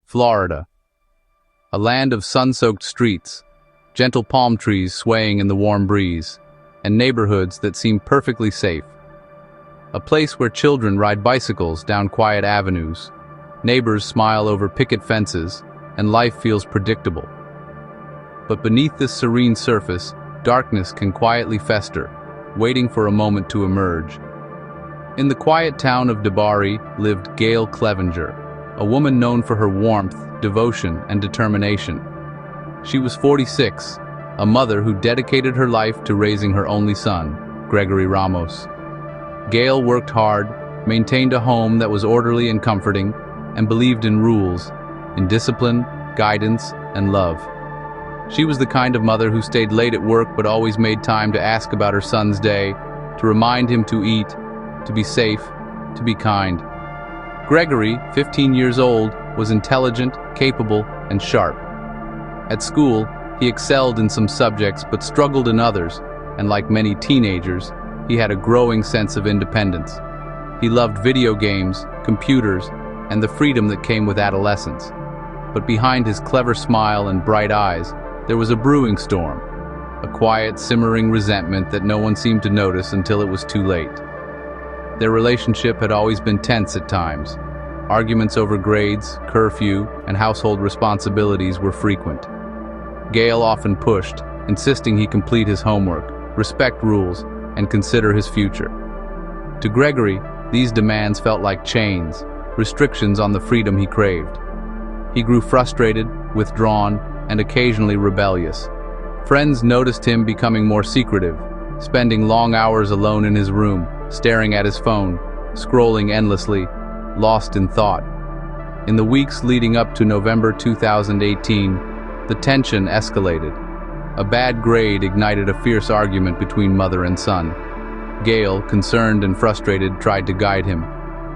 Florida. A land of sun-soaked streets, gentle palm trees swaying in the warm breeze, and neighborhoods that seem perfectly safe. A place where children ride bicycles down quiet avenues, neighbors smile over picket fences, and life feels predictable. But beneath this serene surface, darkness can quietly fester, waiting for a moment to emerge. In the quiet town of DeBary's lived Gail Clevenger, a woman known for her warmth, devotion, and determination. She was 46, a mother who dedicated her life to raising her only son, Gregory Ramos. Gail worked hard, maintained a home that was orderly and comforting, and believed in rules, in discipline, guidance, and love. She was the kind of mother who stayed late at work but always made time to ask about her son's day, to remind him to eat, to be safe, to be kind. Gregory, 15 years old, was intelligent, capable, and sharp. At school, he excelled in some subjects but struggled in others, and like many teenagers, he had a growing sense of independence. He loved video games, computers, and the freedom that came with adolescence. But behind his clever smile and bright eyes, there was a brewing storm, a quiet, simmering resentment that no one seemed to notice until it was too late. Their relationship had always been tense at times. Arguments over grades, curfew, and household responsibilities were frequent. Gail often pushed, insisting he complete his homework, respect rules, and consider his future. To Gregory, these demands felt like chains, restrictions on the freedom he craved. He grew frustrated, withdrawn, and occasionally rebellious. Friends noticed him becoming more secretive, spending long hours alone in his room, staring at his phone, scrolling endlessly, lost in thought. In the weeks leading up to November 2018, the tension escalated. A bad grade ignited a fierce argument between mother and son. Gail, concerned and frustrated, tried to guide him.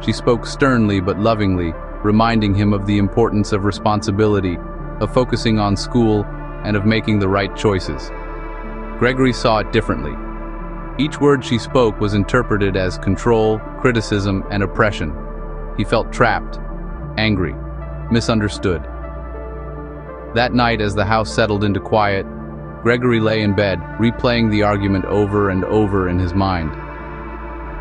She spoke sternly but lovingly, reminding him of the importance of responsibility, of focusing on school, and of making the right choices. Gregory saw it differently. Each word she spoke was interpreted as control, criticism, and oppression. He felt trapped, angry, misunderstood. That night, as the house settled into quiet, Gregory lay in bed, replaying the argument over and over in his mind.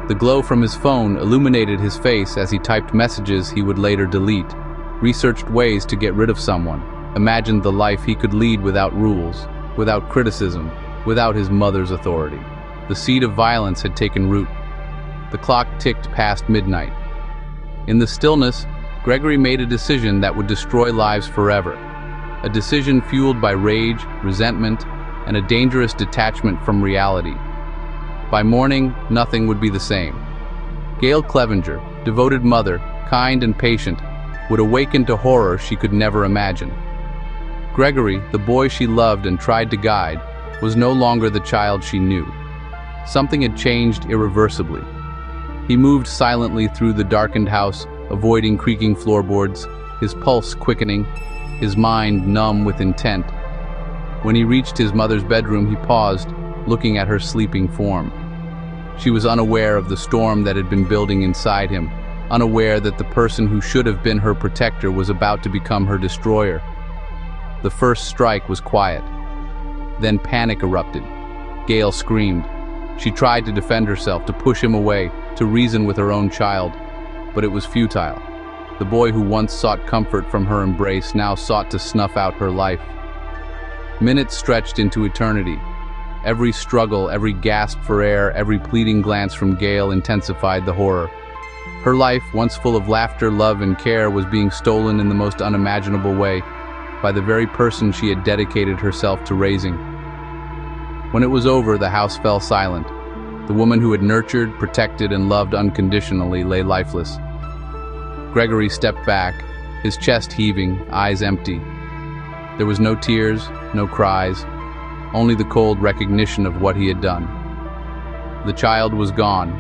The glow from his phone illuminated his face as he typed messages he would later delete, researched ways to get rid of someone, imagined the life he could lead without rules, without criticism, without his mother's authority. The seed of violence had taken root. The clock ticked past midnight. In the stillness, Gregory made a decision that would destroy lives forever. A decision fueled by rage, resentment, and a dangerous detachment from reality. By morning, nothing would be the same. Gail Clevenger, devoted mother, kind and patient, would awaken to horror she could never imagine. Gregory, the boy she loved and tried to guide, was no longer the child she knew. Something had changed irreversibly. He moved silently through the darkened house, avoiding creaking floorboards, his pulse quickening, his mind numb with intent. When he reached his mother's bedroom, he paused, looking at her sleeping form. She was unaware of the storm that had been building inside him, unaware that the person who should have been her protector was about to become her destroyer. The first strike was quiet. Then panic erupted. Gail screamed. She tried to defend herself, to push him away, to reason with her own child, but it was futile. The boy who once sought comfort from her embrace now sought to snuff out her life. Minutes stretched into eternity. Every struggle, every gasp for air, every pleading glance from Gail intensified the horror. Her life, once full of laughter, love, and care, was being stolen in the most unimaginable way, by the very person she had dedicated herself to raising. When it was over, the house fell silent. The woman who had nurtured, protected, and loved unconditionally lay lifeless. Gregory stepped back, his chest heaving, eyes empty. There was no tears, no cries, only the cold recognition of what he had done. The child was gone.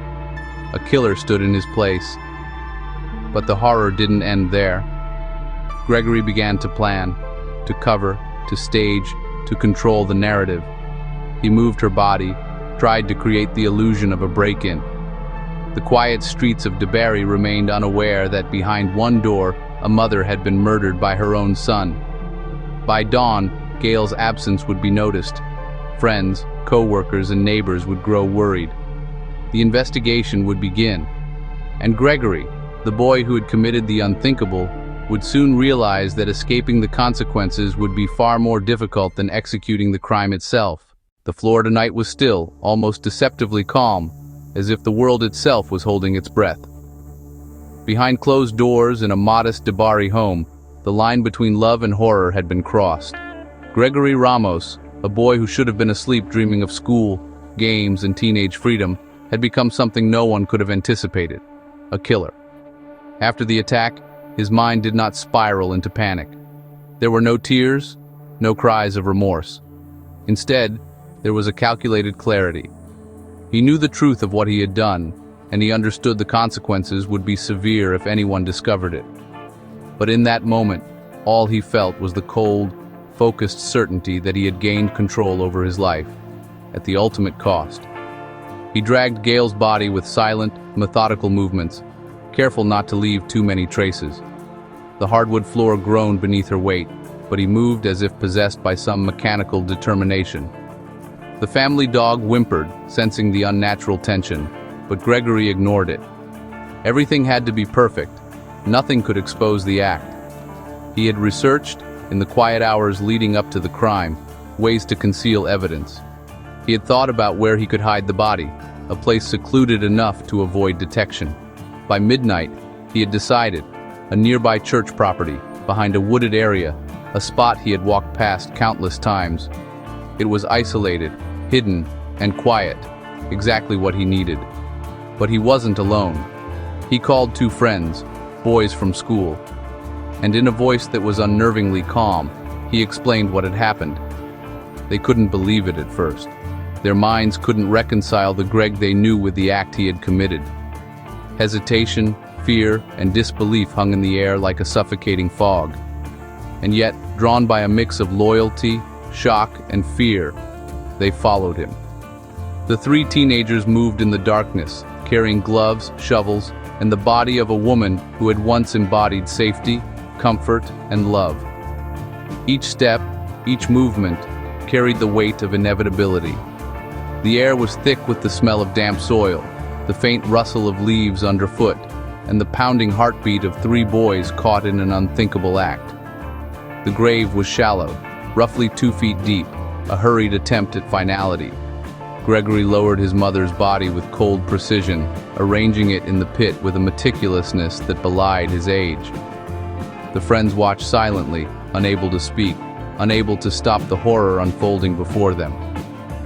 A killer stood in his place. But the horror didn't end there. Gregory began to plan, to cover, to stage, to control the narrative. He moved her body, tried to create the illusion of a break-in. The quiet streets of DeBary's remained unaware that behind one door, a mother had been murdered by her own son. By dawn, Gail's absence would be noticed. Friends, co-workers, and neighbors would grow worried. The investigation would begin, and Gregory, the boy who had committed the unthinkable, would soon realize that escaping the consequences would be far more difficult than executing the crime itself. The Florida night was still, almost deceptively calm, as if the world itself was holding its breath. Behind closed doors in a modest DeBary's home, the line between love and horror had been crossed. Gregory Ramos, a boy who should have been asleep dreaming of school, games, and teenage freedom, had become something no one could have anticipated: a killer. After the attack, his mind did not spiral into panic. There were no tears, no cries of remorse. Instead, there was a calculated clarity. He knew the truth of what he had done, and he understood the consequences would be severe if anyone discovered it. But in that moment, all he felt was the cold, focused certainty that he had gained control over his life, at the ultimate cost. He dragged Gail's body with silent, methodical movements, careful not to leave too many traces. The hardwood floor groaned beneath her weight, but he moved as if possessed by some mechanical determination. The family dog whimpered, sensing the unnatural tension, but Gregory ignored it. Everything had to be perfect. Nothing could expose the act. He had researched, in the quiet hours leading up to the crime, ways to conceal evidence. He had thought about where he could hide the body, a place secluded enough to avoid detection. By midnight, he had decided: a nearby church property, behind a wooded area, a spot he had walked past countless times. It was isolated, hidden, and quiet, exactly what he needed. But he wasn't alone. He called 2 friends, boys from school, and in a voice that was unnervingly calm, he explained what had happened. They couldn't believe it at first. Their minds couldn't reconcile the Greg they knew with the act he had committed. Hesitation, fear, and disbelief hung in the air like a suffocating fog. And yet, drawn by a mix of loyalty, shock, and fear, they followed him. The 3 teenagers moved in the darkness, carrying gloves, shovels, and the body of a woman who had once embodied safety, comfort, and love. Each step, each movement, carried the weight of inevitability. The air was thick with the smell of damp soil, the faint rustle of leaves underfoot, and the pounding heartbeat of 3 boys caught in an unthinkable act. The grave was shallow, roughly 2 feet deep, a hurried attempt at finality. Gregory lowered his mother's body with cold precision, arranging it in the pit with a meticulousness that belied his age. The friends watched silently, unable to speak, unable to stop the horror unfolding before them.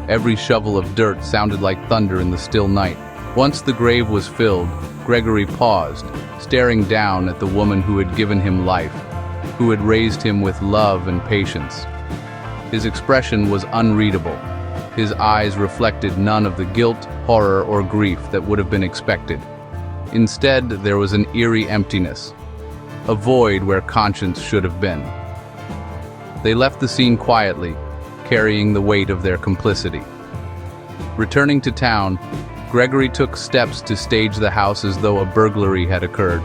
Every shovel of dirt sounded like thunder in the still night. Once the grave was filled, Gregory paused, staring down at the woman who had given him life, who had raised him with love and patience. His expression was unreadable. His eyes reflected none of the guilt, horror, or grief that would have been expected. Instead, there was an eerie emptiness, a void where conscience should have been. They left the scene quietly, carrying the weight of their complicity. Returning to town, Gregory took steps to stage the house as though a burglary had occurred.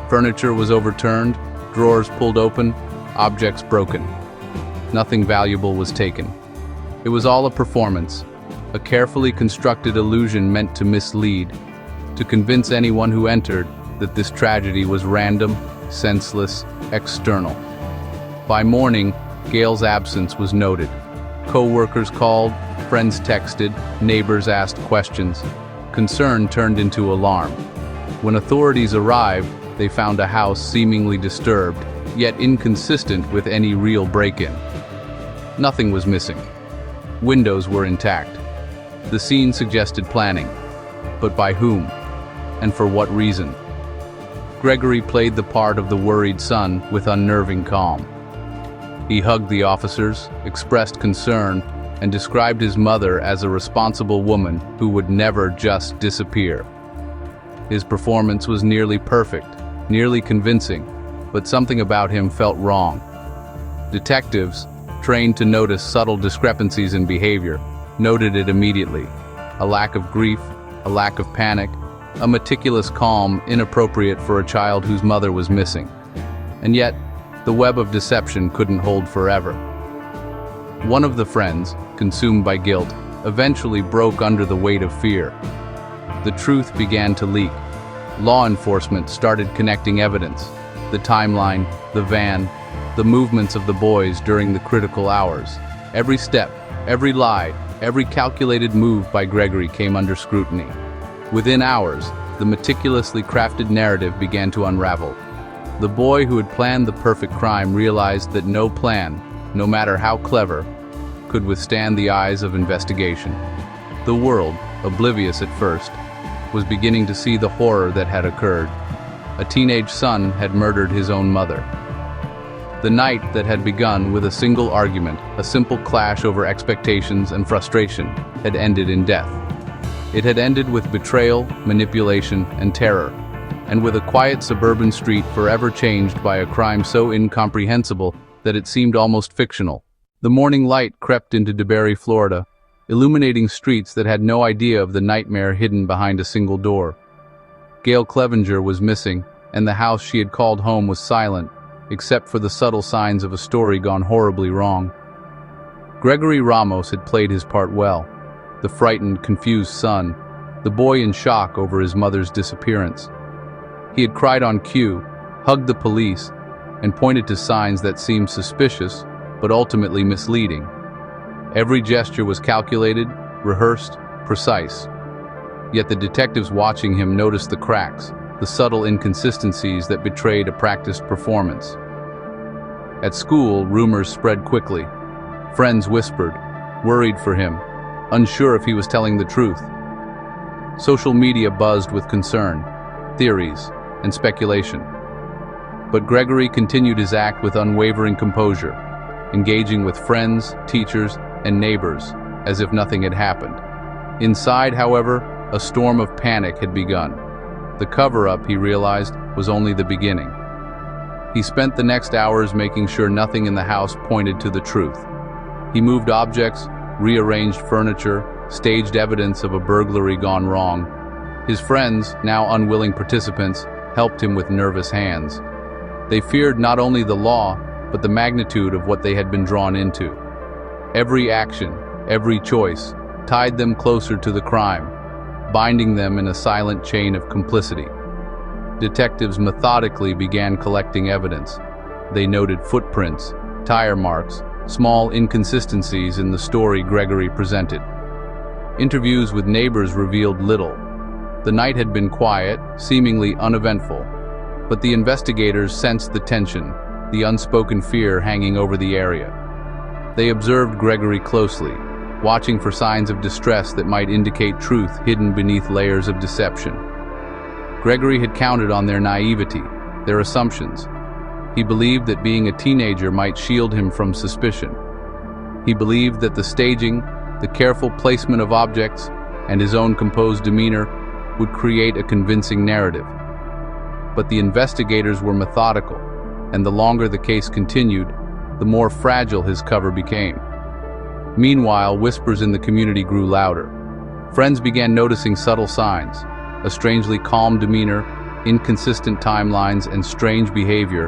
Furniture was overturned, drawers pulled open, objects broken. Nothing valuable was taken. It was all a performance, a carefully constructed illusion meant to mislead, to convince anyone who entered that this tragedy was random, senseless, external. By morning, Gail's absence was noted. Co-workers called, friends texted, neighbors asked questions. Concern turned into alarm. When authorities arrived, they found a house seemingly disturbed, yet inconsistent with any real break-in. Nothing was missing. Windows were intact. The scene suggested planning. But by whom? And for what reason? Gregory played the part of the worried son with unnerving calm. He hugged the officers, expressed concern, and described his mother as a responsible woman who would never just disappear. His performance was nearly perfect, nearly convincing, but something about him felt wrong. Detectives, trained to notice subtle discrepancies in behavior, noted it immediately. A lack of grief, a lack of panic, a meticulous calm inappropriate for a child whose mother was missing. And yet, the web of deception couldn't hold forever. One of the friends, consumed by guilt, eventually broke under the weight of fear. The truth began to leak. Law enforcement started connecting evidence: the timeline, the van, the movements of the boys during the critical hours. Every step, every lie, every calculated move by Gregory came under scrutiny. Within hours, the meticulously crafted narrative began to unravel. The boy who had planned the perfect crime realized that no plan, no matter how clever, could withstand the eyes of investigation. The world, oblivious at first, was beginning to see the horror that had occurred. A teenage son had murdered his own mother. The night that had begun with a single argument, a simple clash over expectations and frustration, had ended in death. It had ended with betrayal, manipulation, and terror, and with a quiet suburban street forever changed by a crime so incomprehensible that it seemed almost fictional. The morning light crept into DeBary's, Florida, illuminating streets that had no idea of the nightmare hidden behind a single door. Gail Clevenger was missing, and the house she had called home was silent, except for the subtle signs of a story gone horribly wrong. Gregory Ramos had played his part well: the frightened, confused son, the boy in shock over his mother's disappearance. He had cried on cue, hugged the police, and pointed to signs that seemed suspicious, but ultimately misleading. Every gesture was calculated, rehearsed, precise. Yet the detectives watching him noticed the cracks, the subtle inconsistencies that betrayed a practiced performance. At school, rumors spread quickly. Friends whispered, worried for him, unsure if he was telling the truth. Social media buzzed with concern, theories, and speculation. But Gregory continued his act with unwavering composure, engaging with friends, teachers, and neighbors as if nothing had happened. Inside, however, a storm of panic had begun. The cover-up, he realized, was only the beginning. He spent the next hours making sure nothing in the house pointed to the truth. He moved objects, rearranged furniture, staged evidence of a burglary gone wrong. His friends, now unwilling participants, helped him with nervous hands. They feared not only the law, but the magnitude of what they had been drawn into. Every action, every choice, tied them closer to the crime, binding them in a silent chain of complicity. Detectives methodically began collecting evidence. They noted footprints, tire marks, small inconsistencies in the story Gregory presented. Interviews with neighbors revealed little. The night had been quiet, seemingly uneventful, but the investigators sensed the tension, the unspoken fear hanging over the area. They observed Gregory closely, watching for signs of distress that might indicate truth hidden beneath layers of deception. Gregory had counted on their naivety, their assumptions. He believed that being a teenager might shield him from suspicion. He believed that the staging, the careful placement of objects, and his own composed demeanor would create a convincing narrative. But the investigators were methodical, and the longer the case continued, the more fragile his cover became. Meanwhile, whispers in the community grew louder. Friends began noticing subtle signs: a strangely calm demeanor, inconsistent timelines, and strange behavior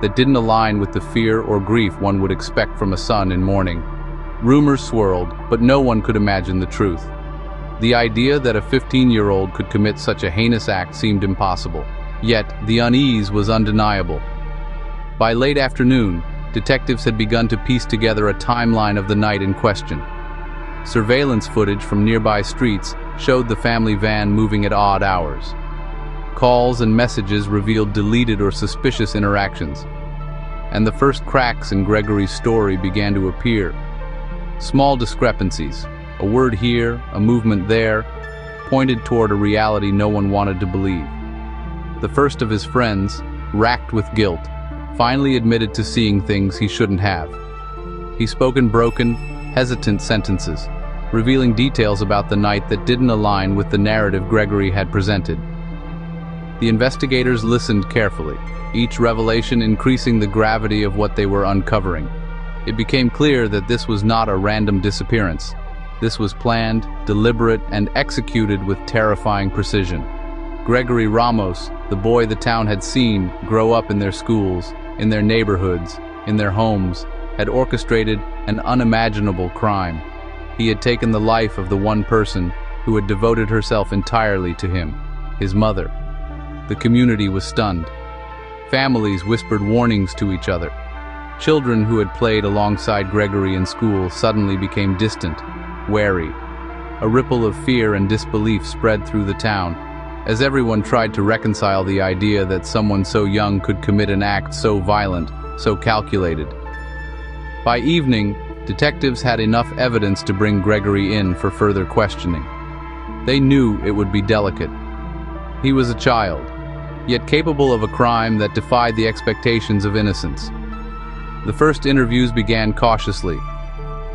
that didn't align with the fear or grief one would expect from a son in mourning. Rumors swirled, but no one could imagine the truth. The idea that a 15-year-old could commit such a heinous act seemed impossible. Yet, the unease was undeniable. By late afternoon, detectives had begun to piece together a timeline of the night in question. Surveillance footage from nearby streets showed the family van moving at odd hours. Calls and messages revealed deleted or suspicious interactions. And the first cracks in Gregory's story began to appear. Small discrepancies, a word here, a movement there, pointed toward a reality no one wanted to believe. The first of his friends, racked with guilt, finally admitted to seeing things he shouldn't have. He spoke in broken, hesitant sentences, revealing details about the night that didn't align with the narrative Gregory had presented. The investigators listened carefully, each revelation increasing the gravity of what they were uncovering. It became clear that this was not a random disappearance. This was planned, deliberate, and executed with terrifying precision. Gregory Ramos, the boy the town had seen grow up in their schools, in their neighborhoods, in their homes, had orchestrated an unimaginable crime. He had taken the life of the one person who had devoted herself entirely to him, his mother. The community was stunned. Families whispered warnings to each other. Children who had played alongside Gregory in school suddenly became distant, wary. A ripple of fear and disbelief spread through the town, as everyone tried to reconcile the idea that someone so young could commit an act so violent, so calculated. By evening, detectives had enough evidence to bring Gregory in for further questioning. They knew it would be delicate. He was a child, yet capable of a crime that defied the expectations of innocence. The first interviews began cautiously,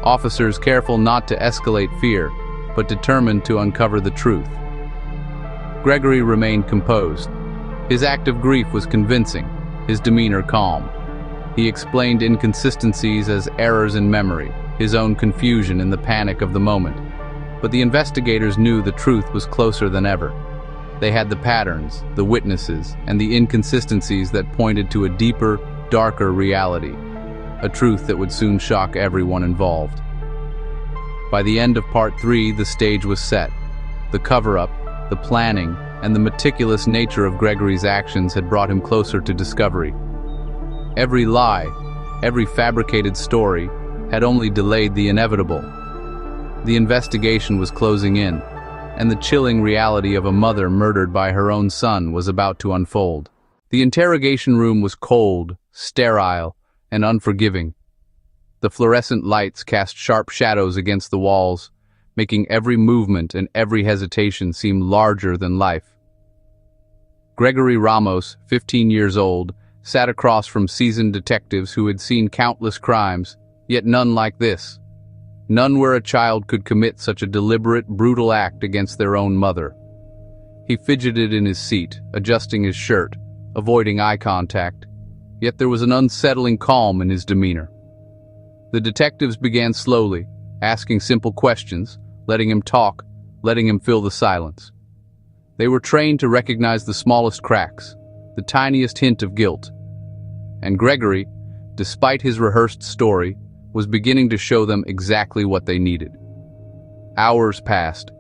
officers careful not to escalate fear, but determined to uncover the truth. Gregory remained composed. His act of grief was convincing, his demeanor calm. He explained inconsistencies as errors in memory, his own confusion in the panic of the moment. But the investigators knew the truth was closer than ever. They had the patterns, the witnesses, and the inconsistencies that pointed to a deeper, darker reality, a truth that would soon shock everyone involved. By the end of Part 3, the stage was set. The cover-up, the planning, and the meticulous nature of Gregory's actions had brought him closer to discovery. Every lie, every fabricated story, had only delayed the inevitable. The investigation was closing in, and the chilling reality of a mother murdered by her own son was about to unfold. The interrogation room was cold, sterile, and unforgiving. The fluorescent lights cast sharp shadows against the walls, making every movement and every hesitation seem larger than life. Gregory Ramos, 15 years old, sat across from seasoned detectives who had seen countless crimes, yet none like this. None where a child could commit such a deliberate, brutal act against their own mother. He fidgeted in his seat, adjusting his shirt, avoiding eye contact, yet there was an unsettling calm in his demeanor. The detectives began slowly, asking simple questions, letting him talk, letting him fill the silence. They were trained to recognize the smallest cracks, the tiniest hint of guilt. And Gregory, despite his rehearsed story, was beginning to show them exactly what they needed. Hours passed.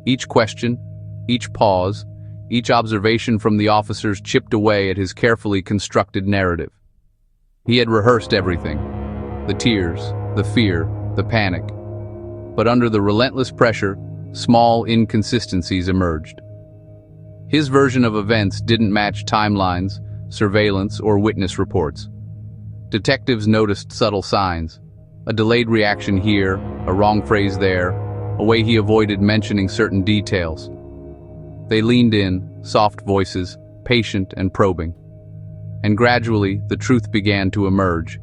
Each question, each pause, each observation from the officers chipped away at his carefully constructed narrative. He had rehearsed everything: the tears, the fear, the panic. But under the relentless pressure, small inconsistencies emerged. His version of events didn't match timelines, surveillance, or witness reports. Detectives noticed subtle signs: a delayed reaction here, a wrong phrase there, a way he avoided mentioning certain details. They leaned in, soft voices, patient and probing. And gradually, the truth began to emerge.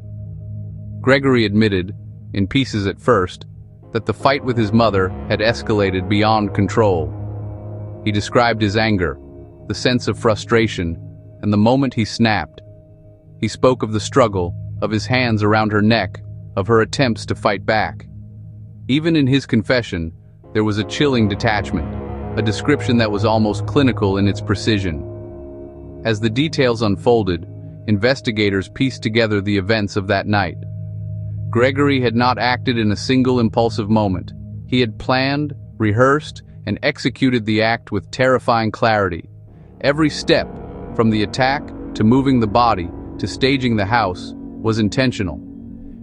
Gregory admitted, in pieces at first, that the fight with his mother had escalated beyond control. He described his anger, the sense of frustration, and the moment he snapped. He spoke of the struggle, of his hands around her neck, of her attempts to fight back. Even in his confession, there was a chilling detachment, a description that was almost clinical in its precision. As the details unfolded, investigators pieced together the events of that night. Gregory had not acted in a single impulsive moment. He had planned, rehearsed, and executed the act with terrifying clarity. Every step, from the attack to moving the body to staging the house, was intentional.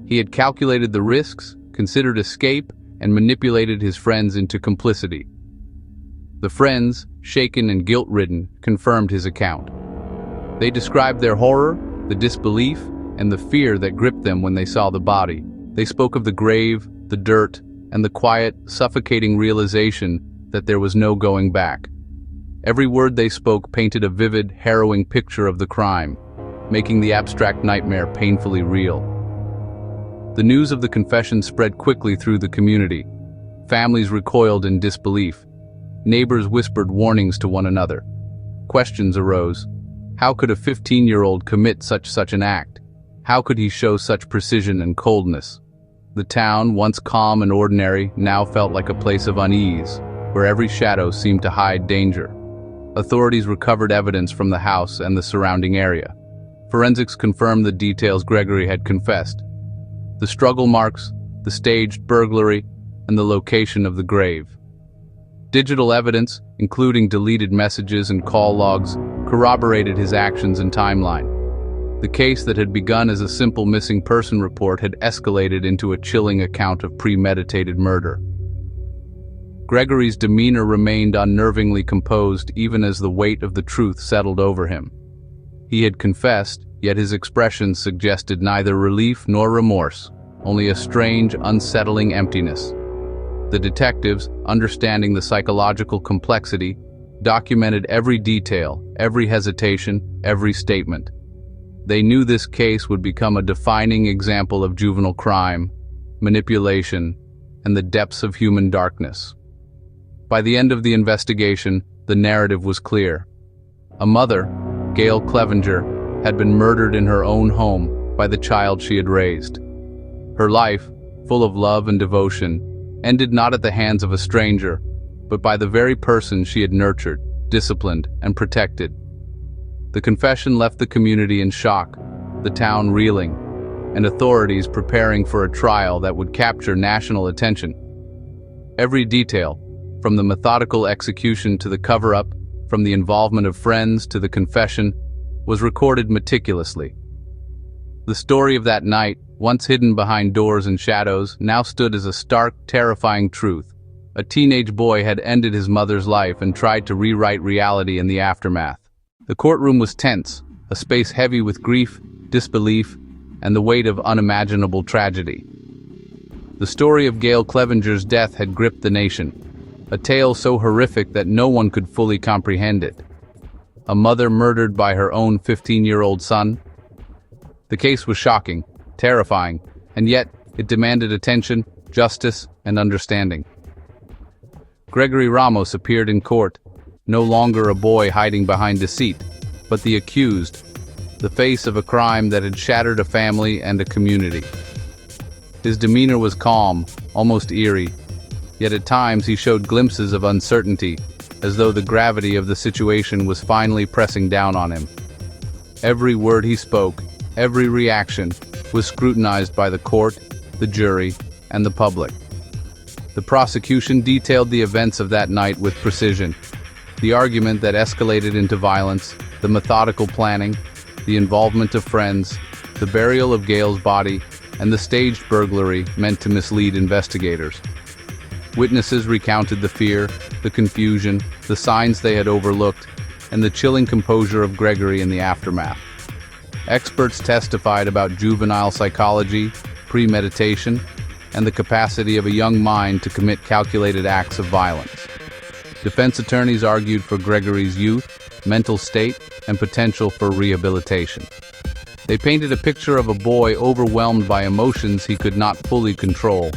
He had calculated the risks, considered escape, and manipulated his friends into complicity. The friends, shaken and guilt-ridden, confirmed his account. They described their horror, the disbelief, and the fear that gripped them when they saw the body. They spoke of the grave, the dirt, and the quiet, suffocating realization that there was no going back. Every word they spoke painted a vivid, harrowing picture of the crime, making the abstract nightmare painfully real. The news of the confession spread quickly through the community. Families recoiled in disbelief. Neighbors whispered warnings to one another. Questions arose. How could a 15-year-old commit such an act? How could he show such precision and coldness? The town, once calm and ordinary, now felt like a place of unease, where every shadow seemed to hide danger. Authorities recovered evidence from the house and the surrounding area. Forensics confirmed the details Gregory had confessed: the struggle marks, the staged burglary, and the location of the grave. Digital evidence, including deleted messages and call logs, corroborated his actions and timeline. The case that had begun as a simple missing person report had escalated into a chilling account of premeditated murder. Gregory's demeanor remained unnervingly composed even as the weight of the truth settled over him. He had confessed, yet his expressions suggested neither relief nor remorse, only a strange, unsettling emptiness. The detectives, understanding the psychological complexity, documented every detail, every hesitation, every statement. They knew this case would become a defining example of juvenile crime, manipulation, and the depths of human darkness. By the end of the investigation, the narrative was clear. A mother, Gail Clevenger, had been murdered in her own home by the child she had raised. Her life, full of love and devotion, ended not at the hands of a stranger, but by the very person she had nurtured, disciplined, and protected. The confession left the community in shock, the town reeling, and authorities preparing for a trial that would capture national attention. Every detail, from the methodical execution to the cover-up, from the involvement of friends to the confession, was recorded meticulously. The story of that night, once hidden behind doors and shadows, now stood as a stark, terrifying truth. A teenage boy had ended his mother's life and tried to rewrite reality in the aftermath. The courtroom was tense, a space heavy with grief, disbelief, and the weight of unimaginable tragedy. The story of Gail Clevenger's death had gripped the nation, a tale so horrific that no one could fully comprehend it. A mother murdered by her own 15-year-old son? The case was shocking, terrifying, and yet it demanded attention, justice, and understanding. Gregory Ramos appeared in court, no longer a boy hiding behind deceit, but the accused, the face of a crime that had shattered a family and a community. His demeanor was calm, almost eerie, yet at times he showed glimpses of uncertainty, as though the gravity of the situation was finally pressing down on him. Every word he spoke, every reaction, was scrutinized by the court, the jury, and the public. The prosecution detailed the events of that night with precision. The argument that escalated into violence, the methodical planning, the involvement of friends, the burial of Gail's body, and the staged burglary meant to mislead investigators. Witnesses recounted the fear, the confusion, the signs they had overlooked, and the chilling composure of Gregory in the aftermath. Experts testified about juvenile psychology, premeditation, and the capacity of a young mind to commit calculated acts of violence. Defense attorneys argued for Gregory's youth, mental state, and potential for rehabilitation. They painted a picture of a boy overwhelmed by emotions he could not fully control,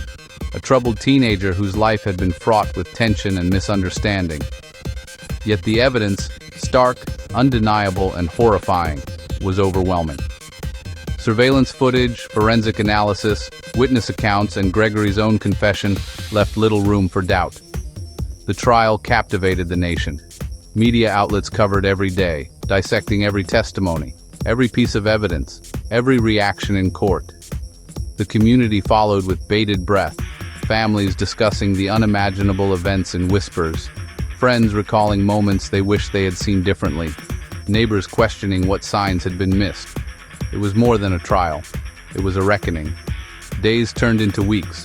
a troubled teenager whose life had been fraught with tension and misunderstanding. Yet the evidence, stark, undeniable, and horrifying, was overwhelming. Surveillance footage, forensic analysis, witness accounts, and Gregory's own confession left little room for doubt. The trial captivated the nation. Media outlets covered every day, dissecting every testimony, every piece of evidence, every reaction in court. The community followed with bated breath, families discussing the unimaginable events in whispers, friends recalling moments they wished they had seen differently, neighbors questioning what signs had been missed. It was more than a trial. It was a reckoning. Days turned into weeks.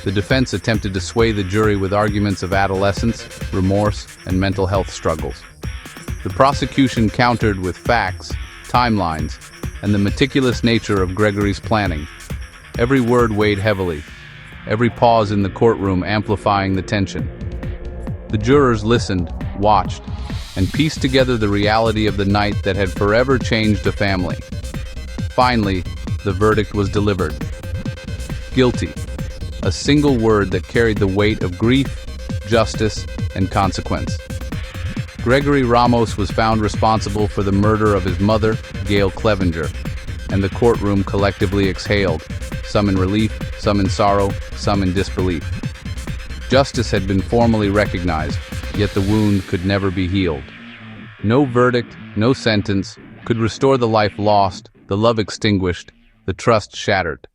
The defense attempted to sway the jury with arguments of adolescence, remorse, and mental health struggles. The prosecution countered with facts, timelines, and the meticulous nature of Gregory's planning. Every word weighed heavily, every pause in the courtroom amplifying the tension. The jurors listened, watched, and pieced together the reality of the night that had forever changed a family. Finally, the verdict was delivered. Guilty. A single word that carried the weight of grief, justice, and consequence. Gregory Ramos was found responsible for the murder of his mother, Gail Clevenger, and the courtroom collectively exhaled, some in relief, some in sorrow, some in disbelief. Justice had been formally recognized, yet the wound could never be healed. No verdict, no sentence, could restore the life lost, the love extinguished, the trust shattered.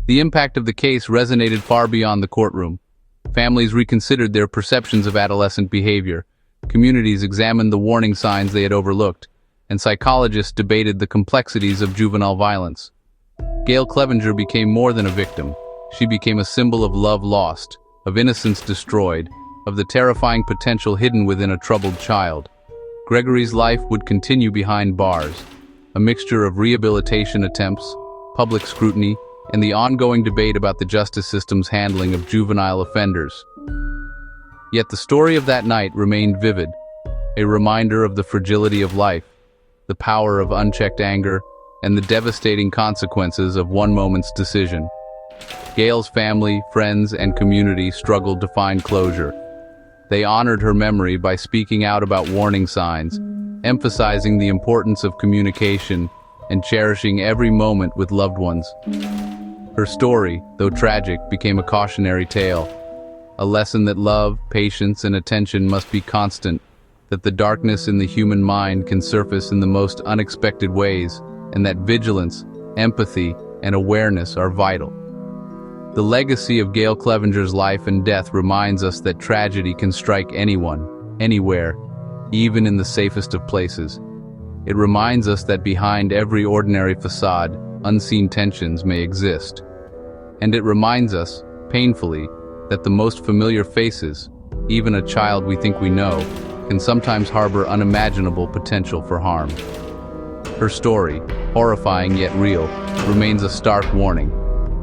The impact of the case resonated far beyond the courtroom. Families reconsidered their perceptions of adolescent behavior, communities examined the warning signs they had overlooked, and psychologists debated the complexities of juvenile violence. Gail Clevenger became more than a victim. She became a symbol of love lost, of innocence destroyed, of the terrifying potential hidden within a troubled child. Gregory's life would continue behind bars, a mixture of rehabilitation attempts, public scrutiny, and the ongoing debate about the justice system's handling of juvenile offenders. Yet the story of that night remained vivid, a reminder of the fragility of life, the power of unchecked anger, and the devastating consequences of one moment's decision. Gail's family, friends, and community struggled to find closure. They honored her memory by speaking out about warning signs, emphasizing the importance of communication and cherishing every moment with loved ones. Her story, though tragic, became a cautionary tale, a lesson that love, patience, and attention must be constant, that the darkness in the human mind can surface in the most unexpected ways, and that vigilance, empathy, and awareness are vital. The legacy of Gail Clevenger's life and death reminds us that tragedy can strike anyone, anywhere, even in the safest of places. It reminds us that behind every ordinary facade, unseen tensions may exist. And it reminds us, painfully, that the most familiar faces, even a child we think we know, can sometimes harbor unimaginable potential for harm. Her story, horrifying yet real, remains a stark warning.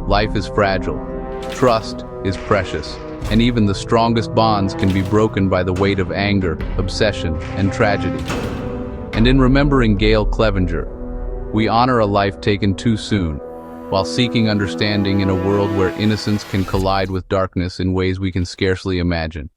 Life is fragile, trust is precious, and even the strongest bonds can be broken by the weight of anger, obsession, and tragedy. And in remembering Gail Clevenger, we honor a life taken too soon, while seeking understanding in a world where innocence can collide with darkness in ways we can scarcely imagine.